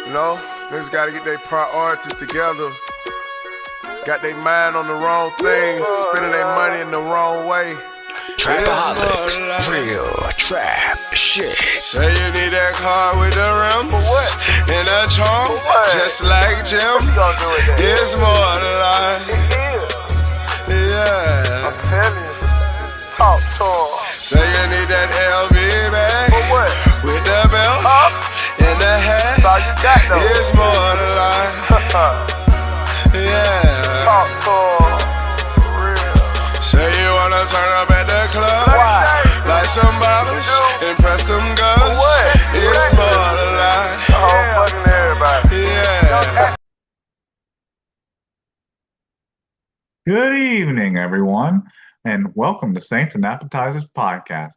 You know, niggas gotta get their priorities together. Got their mind on the wrong things, spending their money in the wrong way. Trapaholics, real trap shit. Say you need that car with the rims and a trunk, just like Jim. It's more than life. Yeah. I'm telling you. Talk to him. Say you need that LV bag with the belt and the hat. That's all you got though. It's more than life. Yeah. Talk to him. Real. Say you wanna turn up at the club, like some bottles, impress them girls. It's more than life. Fucking everybody. Yeah. Good evening, everyone, and welcome to Saints and Appetizers podcast.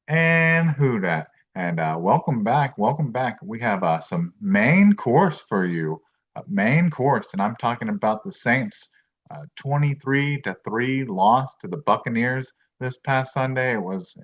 And who dat? And welcome back. We have some main course for you, main course, and I'm talking about the Saints' 23-3 loss to the Buccaneers this past Sunday. It was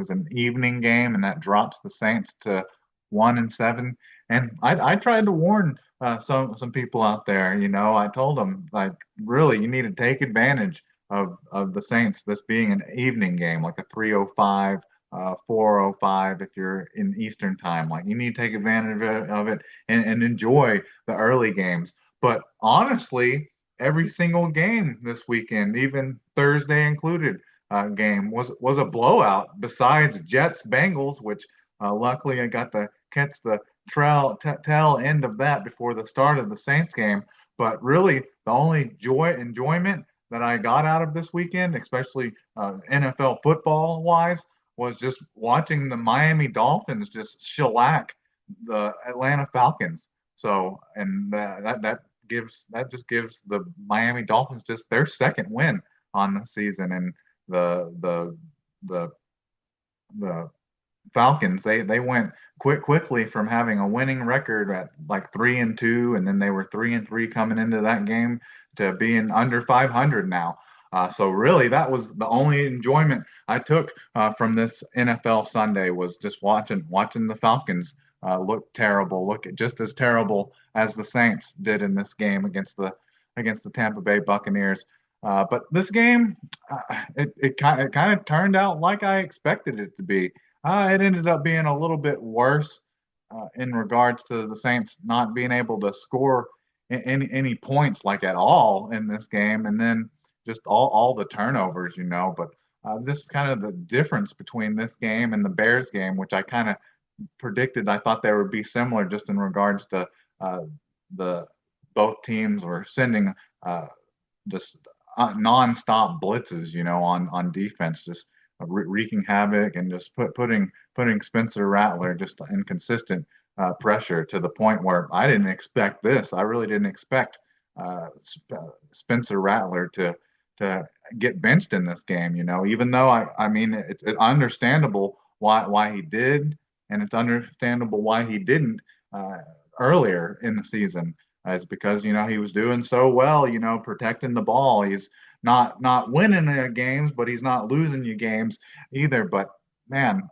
an evening game, and that drops the Saints to 1-7. And I tried to warn some people out there. You know, I told them, like, really, you need to take advantage of the Saints, this being an evening game, like a 3:05, 4:05 if you're in Eastern time. Like, you need to take advantage of it and enjoy the early games. But honestly, every single game this weekend, even Thursday included, game was a blowout. Besides Jets Bengals, which luckily I got to catch the tail end of that before the start of the Saints game. But really, the only enjoyment that I got out of this weekend, especially NFL football wise, was just watching the Miami Dolphins just shellac the Atlanta Falcons. So, and that just gives the Miami Dolphins just their second win on the season. And the Falcons, they went quickly from having a winning record at like 3-2, and then they were 3-3 coming into that game, to being under 500 now. So really, that was the only enjoyment I took from this NFL Sunday, was just watching the Falcons look terrible, look just as terrible as the Saints did in this game against the Tampa Bay Buccaneers. But this game, it kind of turned out like I expected it to be. It ended up being a little bit worse in regards to the Saints not being able to score any points, like, at all in this game, and then just all the turnovers, you know. But this is kind of the difference between this game and the Bears game, which I kind of predicted. I thought they would be similar, just in regards to the both teams were sending just nonstop blitzes, you know, on defense, just wreaking havoc, and just putting Spencer Rattler just in consistent pressure, to the point where I didn't expect this. I really didn't expect Spencer Rattler to get benched in this game. You know, even though I mean, it's understandable why he did, and it's understandable why he didn't earlier in the season. It's because, you know, he was doing so well, you know, protecting the ball. He's not winning games, but he's not losing you games either. But man,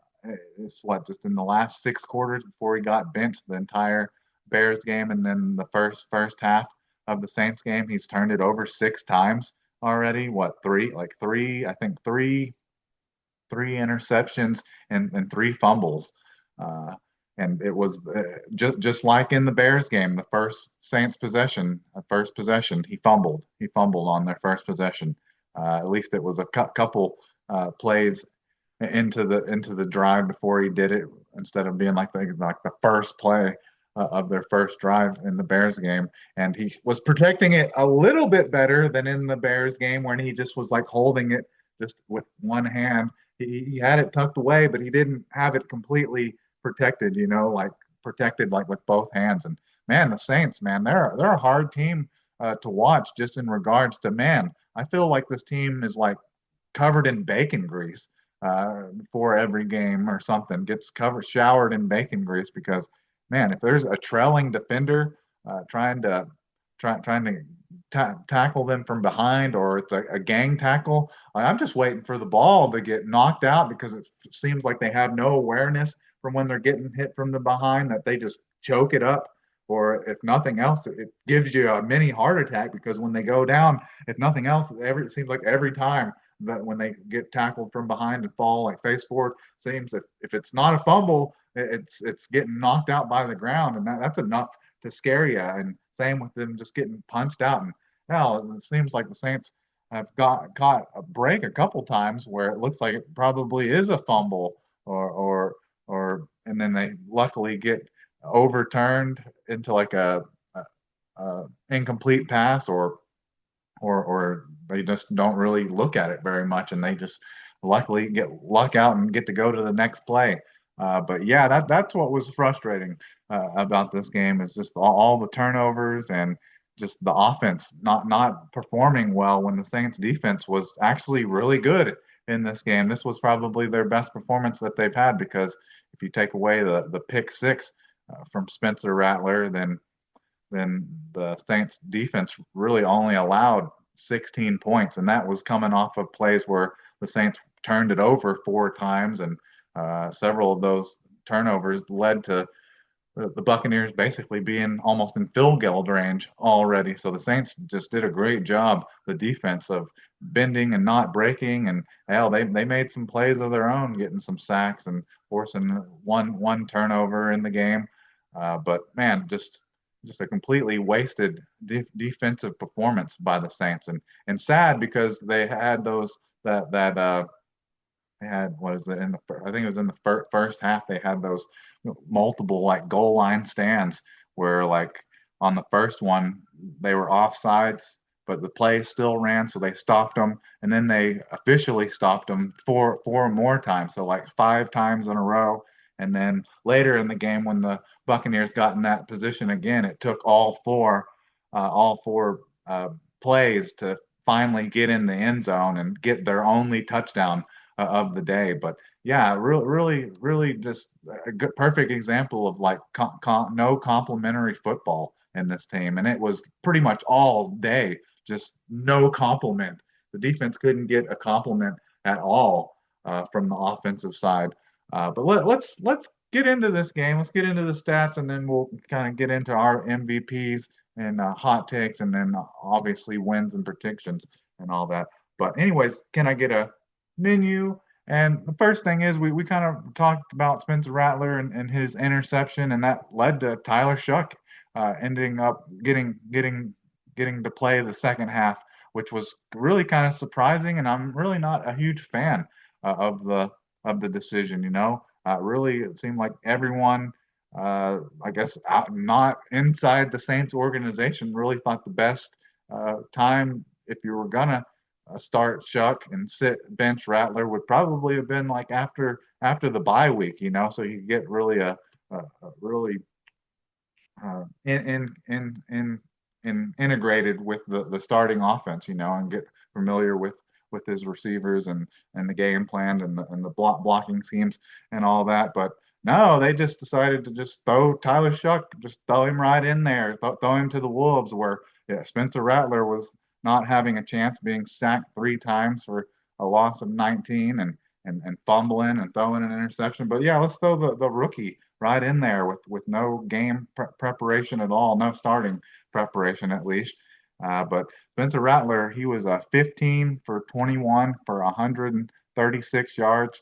it's just in the last 6 quarters before he got benched, the entire Bears game, and then the first half of the Saints game, he's turned it over 6 times already. I think three interceptions and 3 fumbles. And it was just like in the Bears game, the first Saints possession, he fumbled. He fumbled on their first possession. At least it was a couple plays into the drive before he did it, instead of being like the first play of their first drive in the Bears game. And he was protecting it a little bit better than in the Bears game, when he just was like holding it just with one hand. He had it tucked away, but he didn't have it completely protected, you know, like protected like with both hands. And man, the Saints, man, they're a hard team to watch, just in regards to, man, I feel like this team is like covered in bacon grease before every game or something, gets showered in bacon grease, because man, if there's a trailing defender trying to tackle them from behind, or it's a gang tackle, I'm just waiting for the ball to get knocked out, because it seems like they have no awareness from when they're getting hit from the behind, that they just choke it up or if nothing else, it gives you a mini heart attack because when they go down, if nothing else, it seems like every time that when they get tackled from behind and fall like face forward, seems if it's not a fumble, it's getting knocked out by the ground, and that's enough to scare you. And same with them just getting punched out. And hell, it seems like the Saints have got caught a break a couple times where it looks like it probably is a fumble or and then they luckily get overturned into like a incomplete pass or they just don't really look at it very much and they just luckily get luck out and get to go to the next play. But yeah, that's what was frustrating about this game is just all the turnovers and just the offense not performing well when the Saints defense was actually really good in this game. This was probably their best performance that they've had because if you take away the pick six from Spencer Rattler, then the Saints defense really only allowed 16 points, and that was coming off of plays where the Saints turned it over four times, and several of those turnovers led to the Buccaneers basically being almost in field goal range already. So the Saints just did a great job, the defense of bending and not breaking, and hell, they made some plays of their own, getting some sacks and forcing one turnover in the game. But man, just a completely wasted defensive performance by the Saints, and sad because they had those that they had what is it in the I think it was in the first half they had those multiple like goal line stands where like on the first one they were offsides but the play still ran so they stopped them and then they officially stopped them four more times so like five times in a row and then later in the game when the Buccaneers got in that position again it took all four plays to finally get in the end zone and get their only touchdown of the day. But yeah, really just a good, perfect example of like no complimentary football in this team. And it was pretty much all day, just no compliment. The defense couldn't get a compliment at all from the offensive side. But let's get into this game. Let's get into the stats, and then we'll kind of get into our MVPs and hot takes, and then obviously wins and predictions and all that. But anyways, can I get a menu? And the first thing is we kind of talked about Spencer Rattler and his interception, and that led to Tyler Shough ending up getting to play the second half, which was really kind of surprising. And I'm really not a huge fan of the decision. Really it seemed like everyone, I guess, not inside the Saints organization, really thought the best time if you were gonna start Shough and sit bench Rattler would probably have been like after the bye week, so you get really a really in integrated with the starting offense, and get familiar with his receivers and the game plan and the blocking schemes and all that. But no, they just decided to just throw Tyler Shough, just throw him right in there, throw him to the wolves where yeah, Spencer Rattler was not having a chance, being sacked three times for a loss of 19 and fumbling and throwing an interception. But yeah, let's throw the rookie right in there with no game preparation at all, no starting preparation at least. But Spencer Rattler, he was 15 for 21 for 136 yards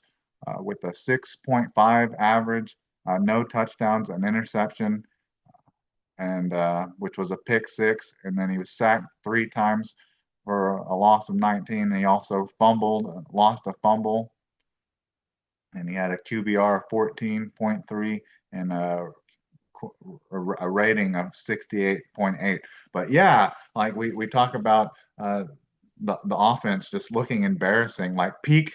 with a 6.5 average, no touchdowns, an interception, and which was a pick six. And then he was sacked three times for a loss of 19. And he also lost a fumble, and he had a QBR of 14.3 and a rating of 68.8. But yeah, like we talk about the offense just looking embarrassing, like peak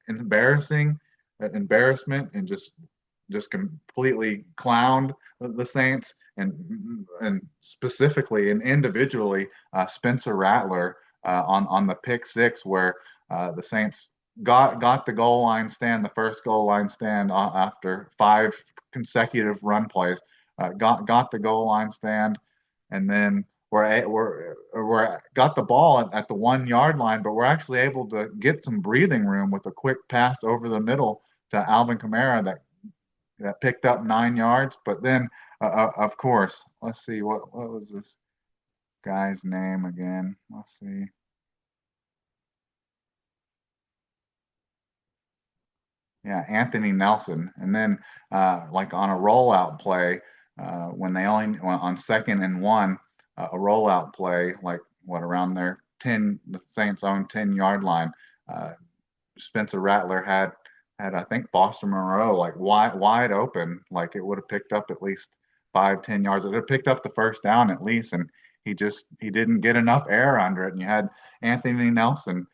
embarrassment, and just completely clowned the Saints and specifically and individually Spencer Rattler on the pick six where the Saints got the goal line stand, the first goal line stand after five consecutive run plays, got the goal line stand, and then we're got the ball at the 1 yard line, but we're actually able to get some breathing room with a quick pass over the middle to Alvin Kamara that picked up 9 yards. But then Of course. Let's see what was this guy's name again? Let's see. Yeah, Anthony Nelson. And then like on a rollout play, when they only on 2nd and 1, a rollout play like what around their 10, the Saints' own 10-yard line. Uh, Spencer Rattler had I think Foster Moreau like wide open, like it would have picked up at least 5, 10 yards. It would have picked up the first down at least, and he didn't get enough air under it. And you had Anthony Nelson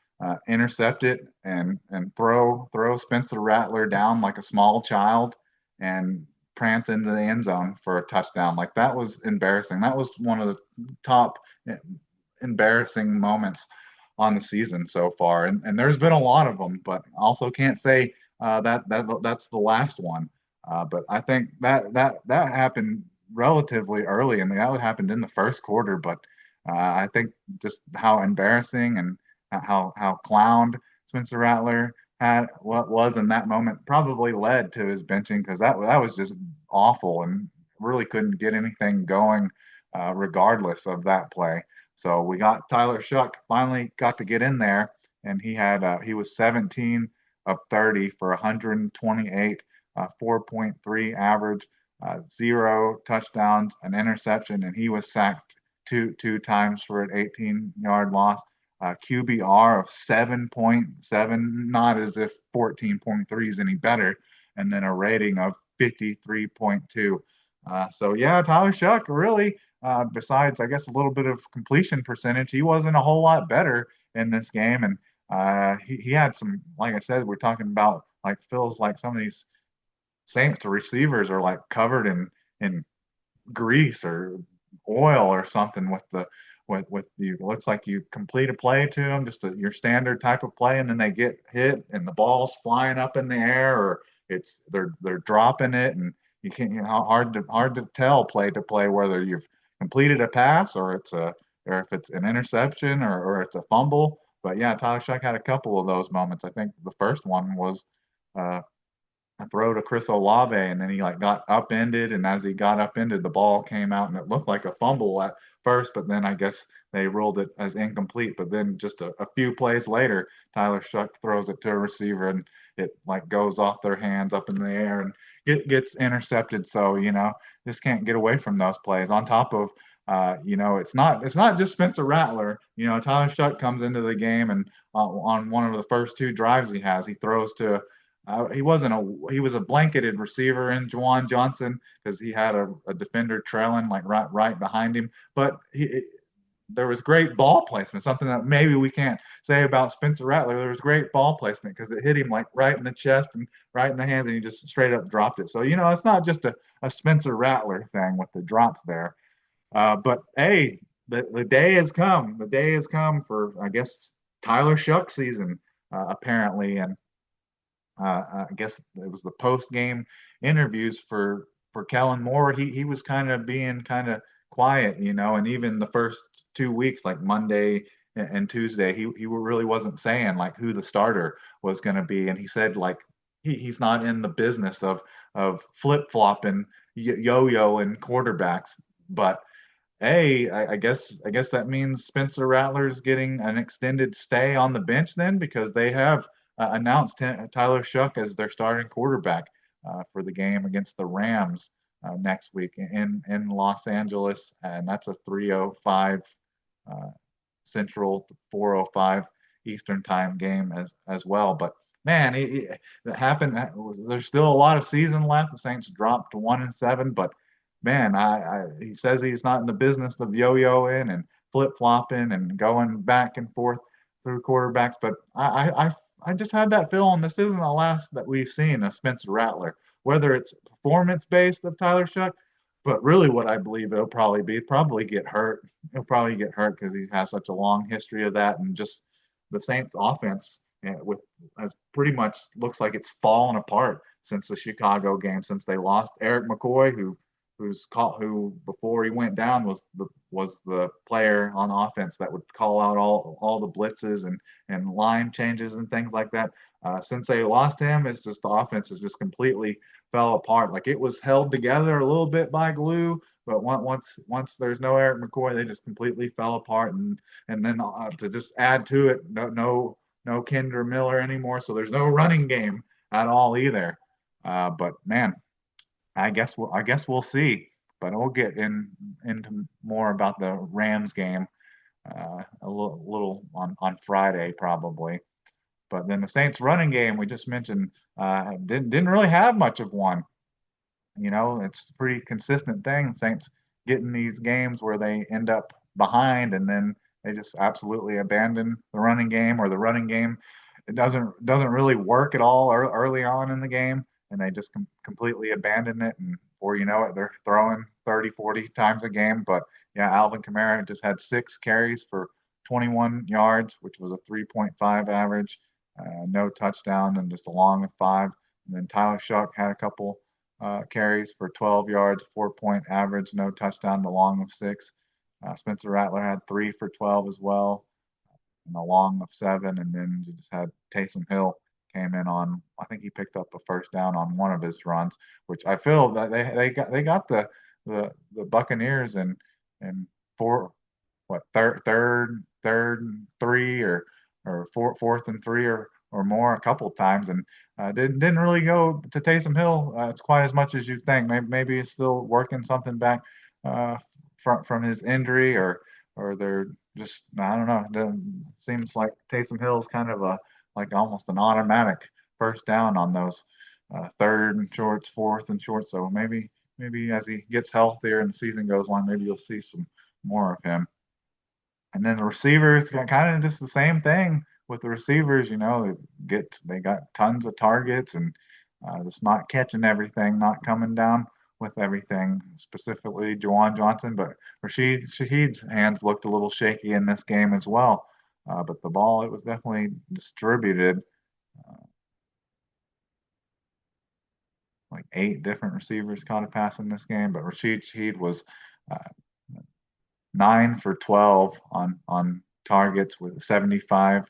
intercept it and throw Spencer Rattler down like a small child and prance into the end zone for a touchdown. Like that was embarrassing. That was one of the top embarrassing moments on the season so far. And there's been a lot of them, but also can't say that's the last one. But I think that happened relatively early, and that happened in the first quarter. But I think just how embarrassing and how clowned Spencer Rattler had what was in that moment probably led to his benching because that was just awful and really couldn't get anything going regardless of that play. So we got Tyler Shough finally got to get in there, and he was 17 of 30 for 128, 4.3 average, 0 touchdowns, an interception, and he was sacked two times for an 18-yard loss. QBR of 7.7, not as if 14.3 is any better, and then a rating of 53.2. So yeah, Tyler Shough really, besides I guess a little bit of completion percentage, he wasn't a whole lot better in this game, and he had some, like I said, we're talking about like feels like some of these Saints receivers are like covered in grease or oil or something with the with you. Looks like you complete a play to them, just your standard type of play, and then they get hit and the ball's flying up in the air, or they're dropping it, and you can't, hard to tell play to play whether you've completed a pass or if it's an interception or it's a fumble. But yeah, Tyler Shough had a couple of those moments. I think the first one was uh, a throw to Chris Olave, and then he like got upended, and as he got upended, the ball came out, and it looked like a fumble at first, but then I guess they ruled it as incomplete. But then just a few plays later, Tyler Shough throws it to a receiver, and it like goes off their hands up in the air and gets intercepted. So just can't get away from those plays. On top of it's not just Spencer Rattler. Tyler Shough comes into the game and on one of the first two drives he throws to he was a blanketed receiver in Juwan Johnson because he had a defender trailing like right behind him. But there was great ball placement, something that maybe we can't say about Spencer Rattler. There was great ball placement because it hit him like right in the chest and right in the hands, and he just straight up dropped it. So it's not just a Spencer Rattler thing with the drops there. But hey, the day has come. The day has come for I guess Tyler Shough season apparently, and I guess it was the post game interviews for Kellen Moore. He was kind of being kind of quiet, and even the first 2 weeks, like Monday and Tuesday, he really wasn't saying like who the starter was going to be, and he said like he's not in the business of flip flopping, yo and quarterbacks, but. Hey, I guess that means Spencer Rattler's getting an extended stay on the bench then because they have announced Tyler Shough as their starting quarterback for the game against the Rams next week in Los Angeles, and that's a 3:05 uh, Central, 4:05 Eastern time game as well. But man, that happened. There's still a lot of season left. The Saints dropped to 1-7, but man, he says he's not in the business of yo-yoing and flip-flopping and going back and forth through quarterbacks. But I just had that feeling this isn't the last that we've seen of Spencer Rattler, whether it's performance based of Tyler Shough, but really what I believe it'll probably be probably get hurt. He'll probably get hurt because he has such a long history of that, and just the Saints offense with has pretty much looks like it's fallen apart since the Chicago game, since they lost Eric McCoy, who before he went down was the player on offense that would call out all the blitzes and line changes and things like that. Since they lost him, it's just the offense has just completely fell apart. Like it was held together a little bit by glue, but once there's no Eric McCoy, they just completely fell apart. And then to just add to it, no Kendra Miller anymore, so there's no running game at all either. But man, I guess we'll see. But we'll get into more about the Rams game a little on Friday probably. But then the Saints running game we just mentioned didn't really have much of one. It's a pretty consistent thing. Saints getting these games where they end up behind and then they just absolutely abandon the running game, or the running game it doesn't really work at all early on in the game, and they just completely abandon it, and before you know it, they're throwing 30, 40 times a game. But yeah, Alvin Kamara just had 6 carries for 21 yards, which was a 3.5 average, no touchdown, and just a long of 5. And then Tyler Shough had a couple carries for 12 yards, 4-point average, no touchdown, the long of 6. Spencer Rattler had 3 for 12 as well, and a long of 7. And then you just had Taysom Hill came in on, I think he picked up a first down on one of his runs, which I feel that they got the Buccaneers in four what third and 3, or fourth and 3, or more a couple times, and didn't really go to Taysom Hill. It's quite as much as you think. Maybe he's still working something back from his injury, or they're just, I don't know. It seems like Taysom Hill is kind of like almost an automatic first down on those third and shorts, fourth and short. So maybe as he gets healthier and the season goes on, maybe you'll see some more of him. And then the receivers kind of just the same thing with the receivers. They got tons of targets, and just not catching everything, not coming down with everything. Specifically, Juwan Johnson, but Rashid Shaheed's hands looked a little shaky in this game as well. But the ball, it was definitely distributed. Like 8 different receivers caught a pass in this game, but Rashid Shaheed was uh, 9 for 12 on targets with 75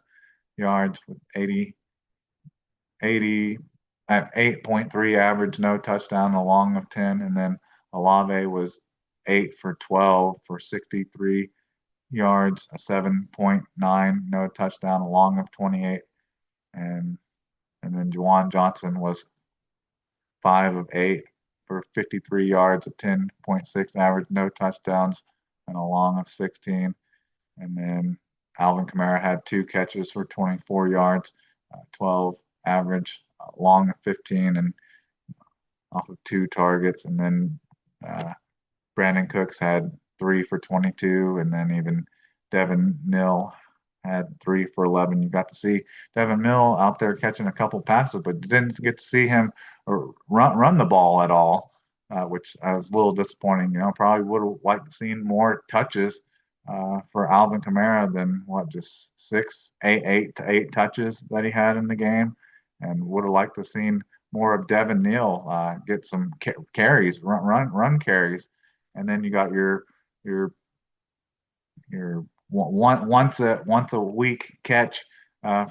yards with 80 at 8.3 average, no touchdown, a long of 10. And then Olave was 8 for 12 for 63 yards, a 7.9, no touchdown, a long of 28. And then Juwan Johnson was 5 of 8 for 53 yards, a 10.6 average, no touchdowns, and a long of 16. And then Alvin Kamara had 2 catches for 24 yards, 12 average, long of 15, and off of 2 targets. And then Brandon Cooks had 3 for 22, and then even Devin Mill had 3 for 11. You got to see Devin Mill out there catching a couple passes, but didn't get to see him run the ball at all, which I was a little disappointing. Probably would have liked to seen more touches for Alvin Kamara than just 8 touches that he had in the game, and would have liked to seen more of Devin Neal get some carries, run carries. And then you got your once a week catch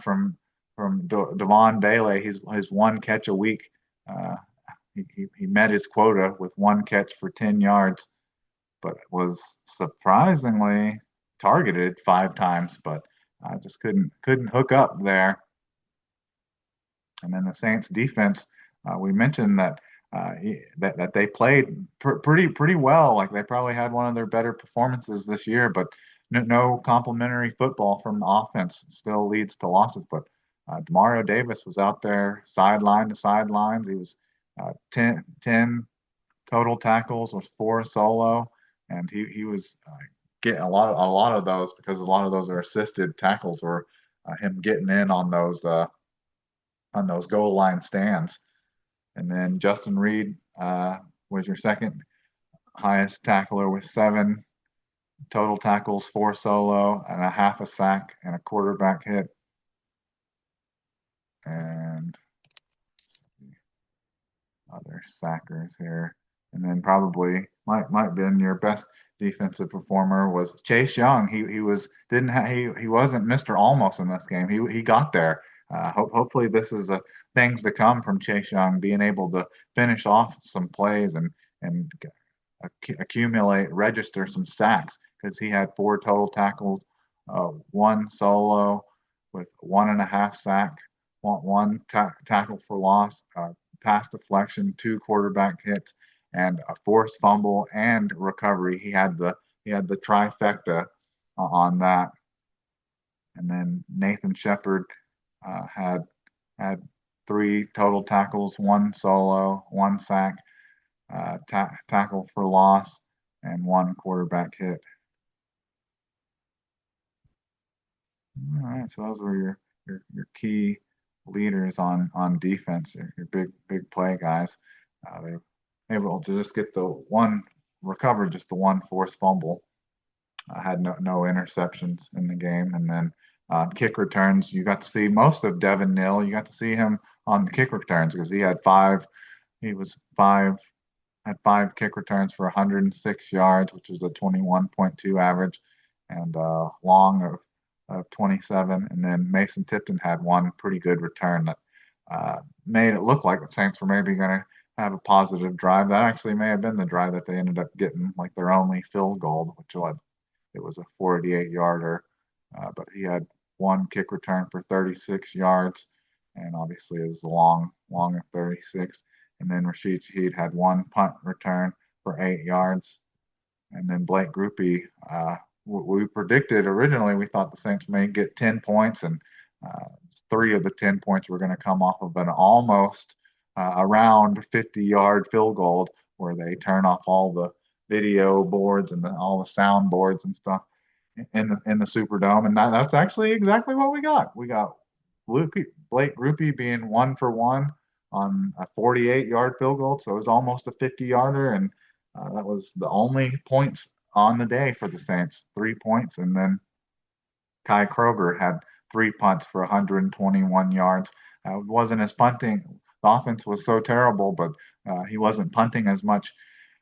from Devon Bailey. His one catch a week. He met his quota with 1 catch for 10 yards, but was surprisingly targeted 5 times, but I just couldn't hook up there. And then the Saints defense, we mentioned that that they played pretty well. Like they probably had one of their better performances this year, but no complimentary football from the offense still leads to losses. But Demario Davis was out there sideline to sidelines. He was 10 total tackles, was 4 solo, and he was getting a lot of those, because a lot of those are assisted tackles, or him getting in on those goal line stands. And then Justin Reed was your second highest tackler with 7 total tackles, 4 solo, and a half a sack and a quarterback hit. And other sackers here. And then probably might been your best defensive performer was Chase Young. He wasn't Mr. Almost in this game. He got there. Hopefully this is things to come from Chase Young being able to finish off some plays and accumulate, register some sacks because he had 4 total tackles, one solo with 1.5 sack, one tackle for loss, pass deflection, 2 quarterback hits, and a forced fumble and recovery. He had the trifecta on that. And then Nathan Shepard had 3 total tackles, one solo, one sack, tackle for loss, and one quarterback hit. All right, so those were your key leaders on defense, your big play guys. They able to just get the one recovered, just the one forced fumble. Had no interceptions in the game, and then kick returns. You got to see most of Devin Neal. You got to see him on the kick returns because he had five. He was had 5 kick returns for 106 yards, which was a 21.2 average, and long of 27. And then Mason Tipton had one pretty good return that made it look like the Saints were maybe going to have a positive drive. That actually may have been the drive that they ended up getting like their only field goal, which was a 48-yarder. But he had one kick return for 36 yards, and obviously it was long of 36. And then Rashid Shaheed had one punt return for 8 yards. And then Blake Grupe, we predicted originally, we thought the Saints may get 10 points, and 3 of the 10 points were going to come off of an almost around 50-yard field goal where they turn off all the video boards and all the sound boards and stuff in the Superdome. And that's actually exactly what we got. We got Blake Grupe being 1 for 1 on a 48-yard field goal, so it was almost a 50-yarder, and that was the only points on the day for the Saints, 3 points. And then Kai Kroger had 3 punts for 121 yards. It wasn't his punting. The offense was so terrible, but he wasn't punting as much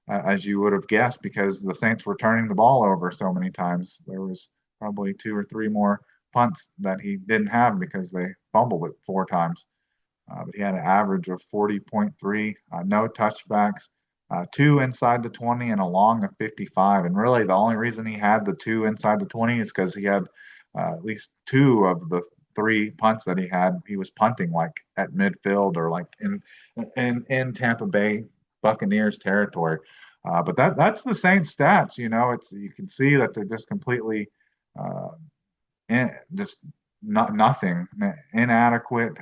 as you would have guessed because the Saints were turning the ball over so many times. There was probably 2 or 3 more punts that he didn't have because they fumbled it 4 times. But he had an average of 40.3, no touchbacks, 2 inside the 20, and a long of 55. And really, the only reason he had the 2 inside the 20 is because he had at least 2 of the 3 punts that he was punting like at midfield or like in Tampa Bay Buccaneers territory. But that's the Saints stats. You can see that they're just completely just nothing, inadequate,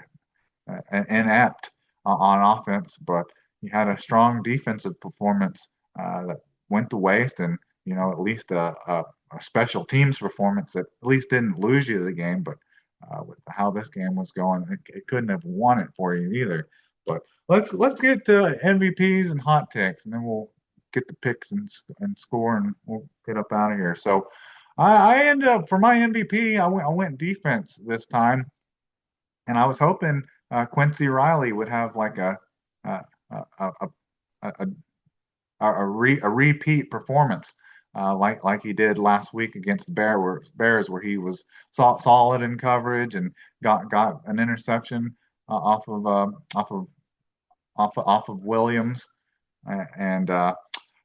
inept on offense. But you had a strong defensive performance that went to waste, and at least a special teams performance that at least didn't lose you the game. But with how this game was going, it couldn't have won it for you either. But let's get to MVPs and hot takes, and then we'll get the picks and score, and we'll get up out of here. So I ended up for my MVP. I went defense this time, and I was hoping Quincy Riley would have like a repeat performance like he did last week against the Bears, where he was solid in coverage and got an interception off of Williams, and I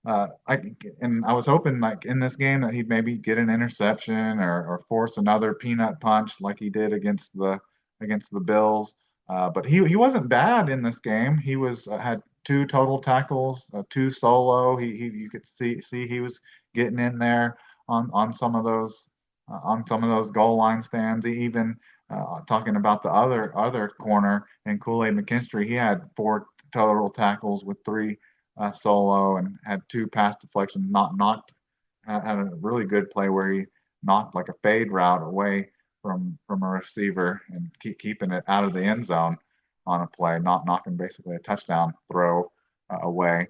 was hoping like in this game that he'd maybe get an interception or force another peanut punch like he did against the Bills. But he wasn't bad in this game. He had 2 total tackles, 2 solo. You could see he was getting in there on some of those goal line stands. Even talking about the other corner in Kool-Aid McKinstry, he had 4 total tackles with 3 solo and had 2 pass deflections. Had a really good play where he knocked like a fade route away from a receiver and keeping it out of the end zone on a play, not knocking basically a touchdown throw away.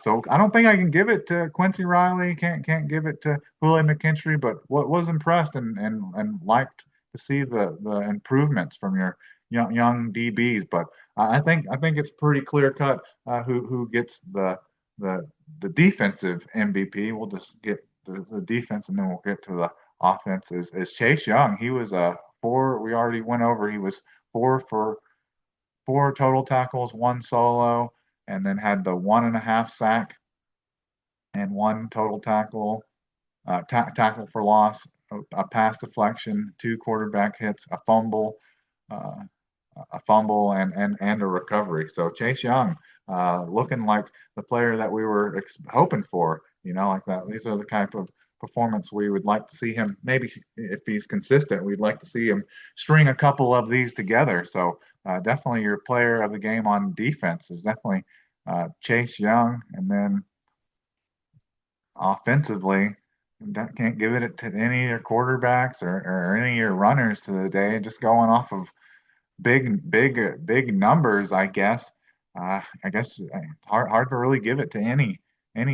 So I don't think I can give it to Quincy Riley. Can't give it to Kool-Aid McKinstry, but was impressed and liked to see the improvements from your young DBs. But I think it's pretty clear cut who gets the defensive MVP. We'll just get the defense, and then we'll get to the offense. Is Chase Young. He was 4. We already went over. He was four total tackles, one solo, and then had the 1.5 sack and one total tackle, tackle for loss, a pass deflection, two quarterback hits, uh, a fumble, and a recovery. So Chase Young, looking like the player that we were hoping for. Like that. These are the type of performance we would like to see him. Maybe if he's consistent, we'd like to see him string a couple of these together. So definitely your player of the game on defense is definitely Chase Young, and then offensively, can't give it to any of your quarterbacks or any of your runners to the day. Just going off of big numbers, I guess. I guess hard to really give it to any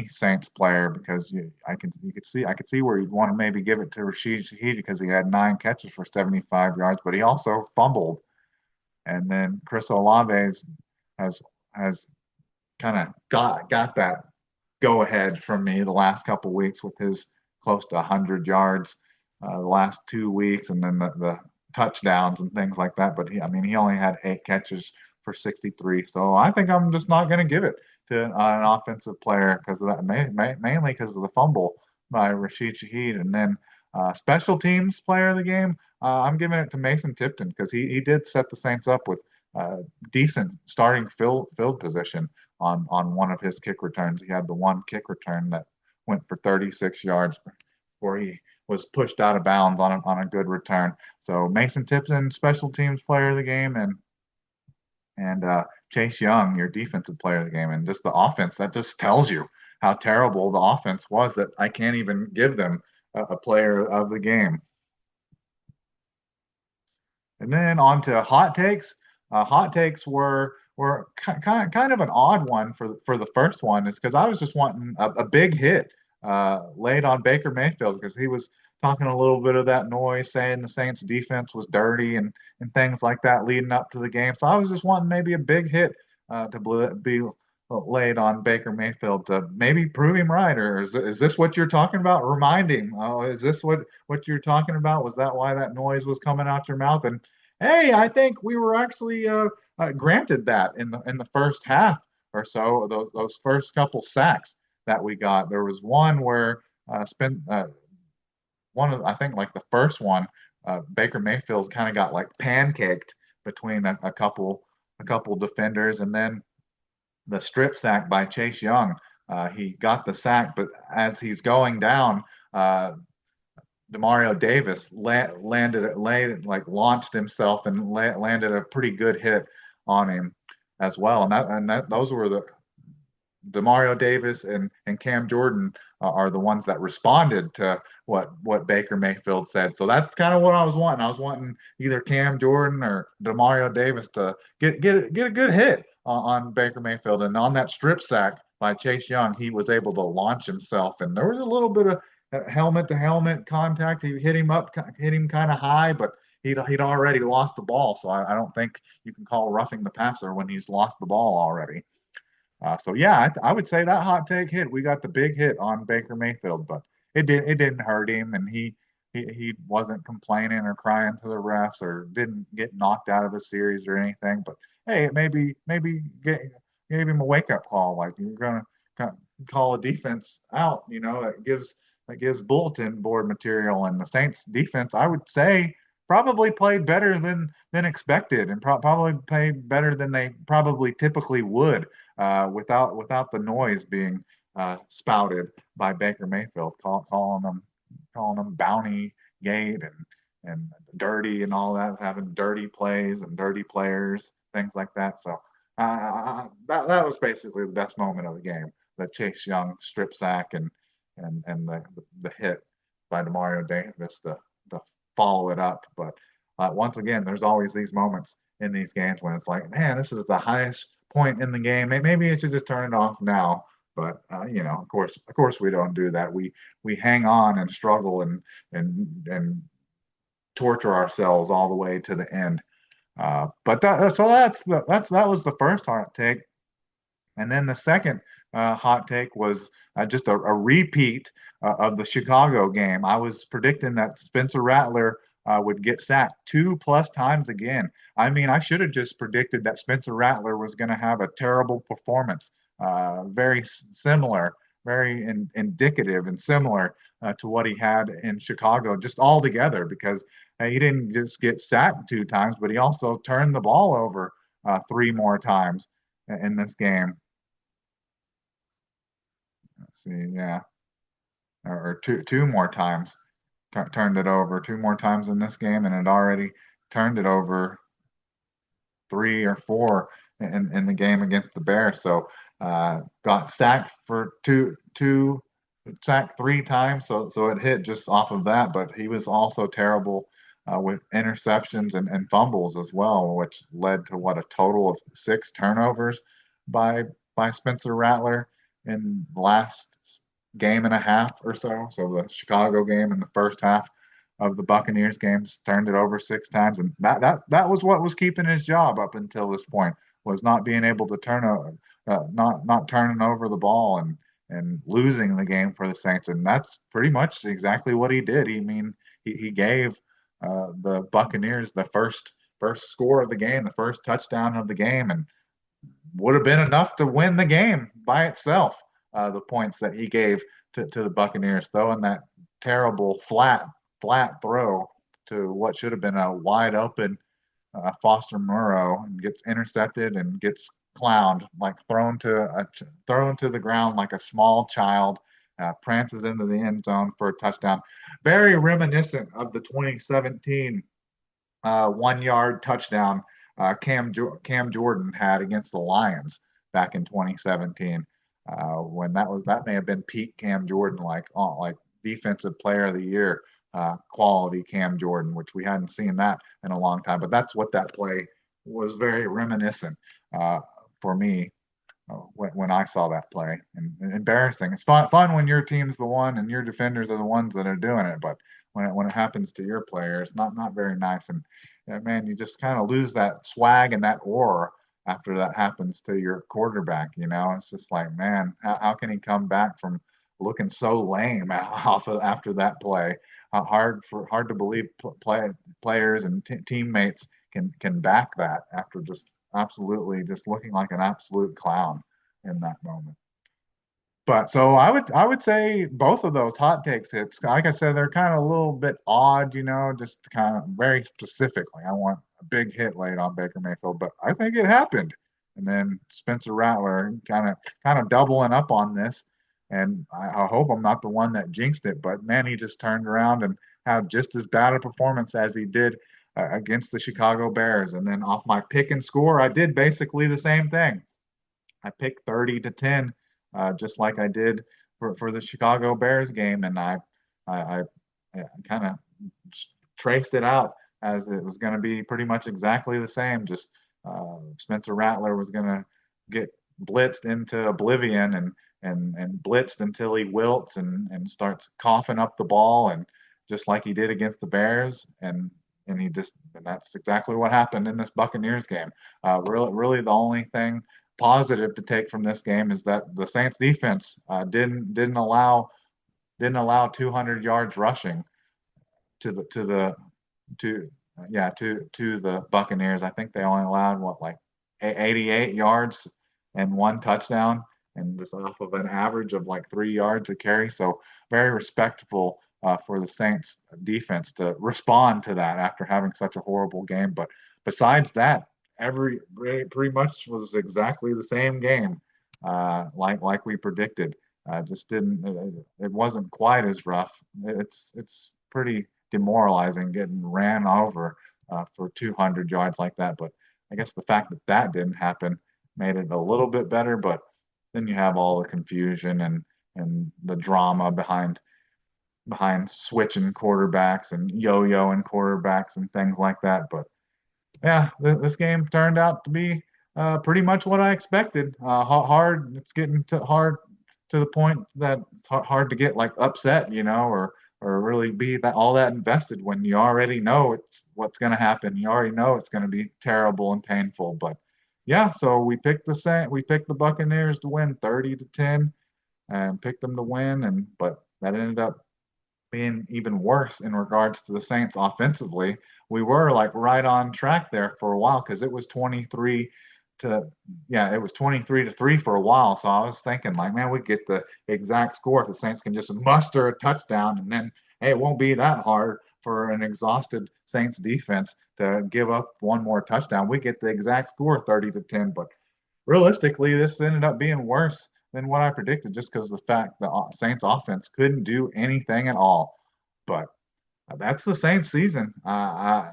Saints player because I could see where you'd want to maybe give it to Rashid Shaheed because he had 9 catches for 75 yards, but he also fumbled. And then Chris Olave has kind of got that go ahead from me the last couple of weeks with his close to 100 yards the last 2 weeks, and then the touchdowns and things like that. But he only had 8 catches for 63. So I think I'm just not going to give it to an offensive player because of that, mainly because of the fumble by Rashid Shaheed. And then special teams player of the game, I'm giving it to Mason Tipton because he did set the Saints up with decent starting field position on one of his kick returns. He had the one kick return that went for 36 yards before he was pushed out of bounds on a good return. So Mason Tipton, special teams player of the game, and Chase Young, your defensive player of the game, and just the offense. That just tells you how terrible the offense was that I can't even give them a player of the game. And then on to hot takes. Hot takes were kind of an odd one for the first one. Is because I was just wanting a big hit laid on Baker Mayfield because he was talking a little bit of that noise, saying the Saints defense was dirty and things like that leading up to the game. So I was just wanting maybe a big hit to be laid on Baker Mayfield to maybe prove him right. Or is this what you're talking about? Remind him. Oh, is this what you're talking about? Was that why that noise was coming out your mouth? And hey, I think we were actually granted that in the first half or so. Those first couple sacks that we got. There was one where one of I think like the first one, Baker Mayfield kind of got like pancaked between a couple defenders, and then the strip sack by Chase Young. He got the sack, but as he's going down, Demario Davis launched himself and landed a pretty good hit on him as well. And those were the Demario Davis and Cam Jordan are the ones that responded to what Baker Mayfield said. So that's kind of what I was wanting. I was wanting either Cam Jordan or Demario Davis to get a good hit on Baker Mayfield. And on that strip sack by Chase Young, he was able to launch himself. And there was a little bit of helmet to helmet contact. He hit him kind of high, but he'd already lost the ball. So I don't think you can call roughing the passer when he's lost the ball already. So yeah, I would say that hot take hit. We got the big hit on Baker Mayfield, but it didn't hurt him, and he wasn't complaining or crying to the refs or didn't get knocked out of the series or anything. But hey, it maybe gave him a wake up call, like you're gonna call a defense out. That gives bulletin board material. And the Saints defense, I would say, probably played better than expected, and probably played better than they probably typically would without the noise being spouted by Baker Mayfield, calling them bounty gate and dirty and all that, having dirty plays and dirty players, things like that. So that was basically the best moment of the game, the Chase Young strip sack and the hit by Demario Davis to follow it up. But once again, there's always these moments in these games when it's like, man, this is the highest point in the game. Maybe it should just turn it off now. But of course, we don't do that. We hang on and struggle and torture ourselves all the way to the end. But that was the first hot take, and then the second hot take was just a repeat of the Chicago game. I was predicting that Spencer Rattler would get sacked 2+ times again. I mean, I should have just predicted that Spencer Rattler was going to have a terrible performance, very similar, very indicative and similar to what he had in Chicago, just all together, because he didn't just get sacked 2 times, but he also turned the ball over 3 more times in this game. Let's see, yeah, or two more times turned it over 2 more times in this game, and it already turned it over 3 or 4 in the game against the Bears. So got sacked for sacked 3 times. So it hit just off of that. But he was also terrible with interceptions and fumbles as well, which led to what, a total of 6 turnovers by Spencer Rattler in the last game and a half or so. So the Chicago game in the first half of the Buccaneers games turned it over 6 times, and that was what was keeping his job up until this point, was not being able to turn over, not turning over the ball and losing the game for the Saints, and that's pretty much exactly what he did. He gave the Buccaneers the first score of the game, the first touchdown of the game, and would have been enough to win the game by itself. The points that he gave to the Buccaneers, throwing that terrible flat throw to what should have been a wide open Foster Murrow, and gets intercepted and gets clowned, like thrown to the ground like a small child. Prances into the end zone for a touchdown. Very reminiscent of the 2017 1 yard touchdown Cam Jordan had against the Lions back in 2017. When that may have been peak Cam Jordan, like defensive player of the year quality Cam Jordan, which we hadn't seen that in a long time. But that's what that play was, very reminiscent for me when I saw that play. And embarrassing. It's fun when your team's the one and your defenders are the ones that are doing it, but when it happens to your player, it's not very nice. And man, you just kind of lose that swag and that aura after that happens to your quarterback. It's just like, man, how can he come back from looking so lame after that play? Hard to believe players and teammates can back that after just absolutely just looking like an absolute clown in that moment. But so I would say both of those hot takes hits, like I said, they're kind of a little bit odd, just kind of very specifically. I want a big hit late on Baker Mayfield, but I think it happened. And then Spencer Rattler kind of doubling up on this. And I hope I'm not the one that jinxed it, but man, he just turned around and had just as bad a performance as he did against the Chicago Bears. And then off my pick and score, I did basically the same thing. I picked 30-10, just like I did for the Chicago Bears game, and I kind of traced it out as it was going to be pretty much exactly the same. Just Spencer Rattler was going to get blitzed into oblivion and blitzed until he wilts and starts coughing up the ball, and just like he did against the Bears, and that's exactly what happened in this Buccaneers game. Really, the only thing positive to take from this game is that the Saints defense didn't allow 200 yards rushing to the Buccaneers. I think they only allowed 88 yards and 1 touchdown, and just off of an average of like 3 yards a carry. So very respectable for the Saints defense to respond to that after having such a horrible game. But besides that, pretty much was exactly the same game, like we predicted. Just didn't. It wasn't quite as rough. It's pretty demoralizing getting ran over for 200 yards like that. But I guess the fact that didn't happen made it a little bit better. But then you have all the confusion and the drama behind switching quarterbacks and yo-yoing quarterbacks and things like that. But yeah, this game turned out to be pretty much what I expected. Hard. It's getting hard to the point that it's hard to get like upset, or really be all that invested when you already know it's what's going to happen. You already know it's going to be terrible and painful. But yeah, so we picked the Buccaneers to win 30-10, and picked them to win, but that ended up being even worse in regards to the Saints offensively. We were like right on track there for a while because it was 23 to yeah, it was 23-3 for a while. So I was thinking like, man, we get the exact score if the Saints can just muster a touchdown, and then hey, it won't be that hard for an exhausted Saints defense to give up one more touchdown. We get the exact score 30-10, but realistically, this ended up being worse than what I predicted just because of the fact the Saints offense couldn't do anything at all. But that's the Saints season. I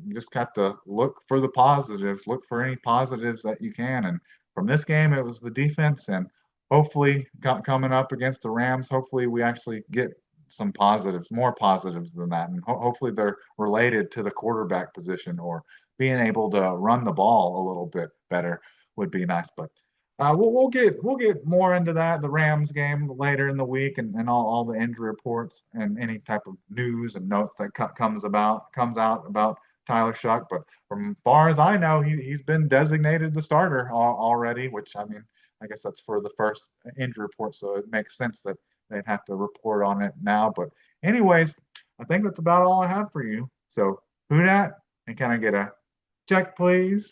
just got to look for the positives, look for any positives that you can. And from this game, it was the defense, and hopefully coming up against the Rams, hopefully we actually get some positives, more positives than that, and hopefully they're related to the quarterback position or being able to run the ball a little bit better would be nice. But we'll get more into that, the Rams game later in the week, and all the injury reports and any type of news and notes that comes out about Tyler Shough. But from far as I know, he's been designated the starter already, which I mean, I guess that's for the first injury report, so it makes sense that they'd have to report on it now. But anyways, I think that's about all I have for you. So who dat? And can I get a check, please?